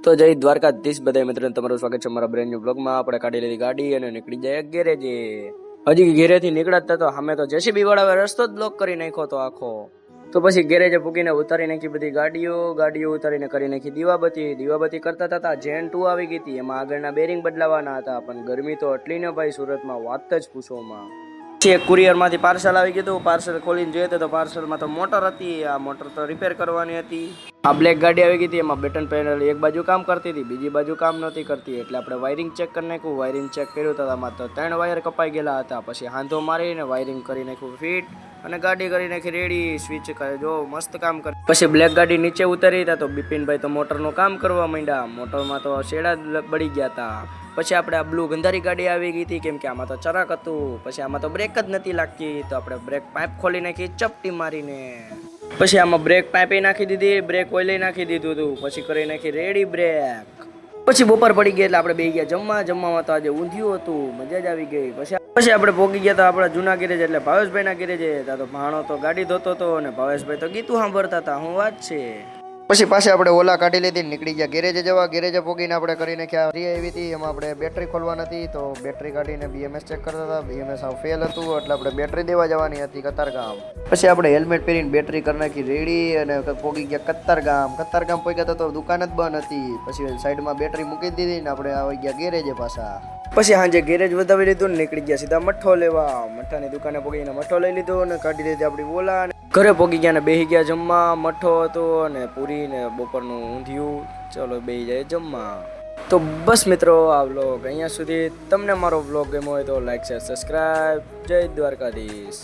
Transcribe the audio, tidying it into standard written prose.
તો જય દ્વારકાધીશ બધા મિત્રોને તમારું સ્વાગત છે મારા બ્રેન્ડ ન્યુ બ્લોગમાં. આપણે કાઢી લીધી ગાડી અને નીકળી જાય ગેરેજે. હજી ઘેરેથી નીકળતા તો અમે તો જેસીબી વાળા રસ્તો જ બ્લોક કરી નાખ્યો તો આખો. તો પછી ગેરેજે પૂકીને ઉતારી નાખી બધી ગાડીઓ ઉતારીને કરી નાખી દીવાબત્તી કરતા હતા. જેન 2 આવી ગઈ હતી, એમાં આગળના બેરિંગ બદલાવાના હતા. પણ ગરમી તો એટલી ને ભાઈ સુરતમાં વાત જ પૂછોમાં. પછી એક કુરિયર માંથી પાર્સલ આવી ગયું. પાર્સલ ખોલીને જોઈએ તો પાર્સલમાં તો મોટર હતી. આ મોટર તો રિપેર કરવાની હતી. આ બ્લેક ગાડી આવી ગઈ હતી, એમાં બટન પેનલ એક બાજુ કામ કરતી હતી, બીજી બાજુ કામ નહોતી કરતી. એટલે આપણે વાયરિંગ ચેક કરી નાખ્યું. વાયરિંગ ચેક કર્યું તો આમાં તો 3 વાયર કપાઈ ગયેલા હતા. પછી હાંધો મારીને વાયરિંગ કરી નાખ્યું ફિટ અને ગાડી કરી નાખી રેડી. સ્વિચ જો મસ્ત કામ કરે. પછી બ્લેક ગાડી નીચે ઉતરી હતા તો બિપિનભાઈ તો મોટરનું કામ કરવા માંડ્યા. મોટરમાં તો શેડા બળી ગયા હતા. પછી આપણે આ બ્લુ ગંધારી ગાડી આવી ગઈ હતી, કેમ કે આમાં તો ચરાક હતું. પછી આમાં તો બ્રેક જ નથી લાગતી, તો આપણે બ્રેક પાઇપ ખોલી નાખી ચપટી મારીને. પછી આમાં બ્રેક પાઇપ નાખી દીધી, બ્રેક ઓઇલ નાખી દીધું હતું. પછી કરી નાખી રેડી બ્રેક. પછી બપોર પડી ગયા એટલે આપણે બે ગયા જમવામાં તો આજે ઊંધિયું હતું, મજા જ આવી ગઈ. પછી આપણે પોગી ગયા હતા આપણા જૂના ગેરેજ એટલે ભાવેશભાઈ ના ગેરેજે. તો ભાણો તો ગાડી ધોતો હતો અને ભાવેશભાઈ તો ગીતું સાંભળતા હતા. હું વાત છે. પછી પાછી આપણે ઓલા કાઢી લીધી, નીકળી ગયા ગેરેજે જવા. ગેરેજે પોગીને આપણે કરી નાખ્યા ફ્રી આવી હતી. એમાં આપણે બેટરી ખોલવાની હતી, તો બેટરી કાઢીને બીએમએસ ચેક કરતા હતા. બીએમએસ આવ ફેલ હતું એટલે આપણે બેટરી દેવા જવાની હતી કતારગામ. પછી આપણે હેલ્મેટ પહેરીને બેટરી કરી નાખી રેડી અને પોગી ગયા કતારગામ પોગ્યા તો દુકાન જ બંધ હતી. પછી સાઈડમાં બેટરી મૂકી દીધી ને આપણે આવી ગયા ગેરેજે પાછા. પછી સાંજે ગેરેજ વધાવી લીધું ને નીકળી ગયા સીધા મઠ્ઠો લેવા. મઠ્ઠાની દુકાને પોગીને મઠ્ઠો લઈ લીધો અને કાઢી લીધી આપણી ઓલા. ઘરે પોગી ગયા ને બેસી ગયા જમવા. મઠ્ઠો હતો અને પૂરી ને બપોરનું ઊંધિયું. ચલો બેસી જાય જમવા. તો બસ મિત્રો, આ વ્લોગ અહીંયા સુધી. તમને મારો વ્લોગ ગમ્યો હોય તો લાઈક શેર સબસ્ક્રાઈબ. જય દ્વારકાધીશ.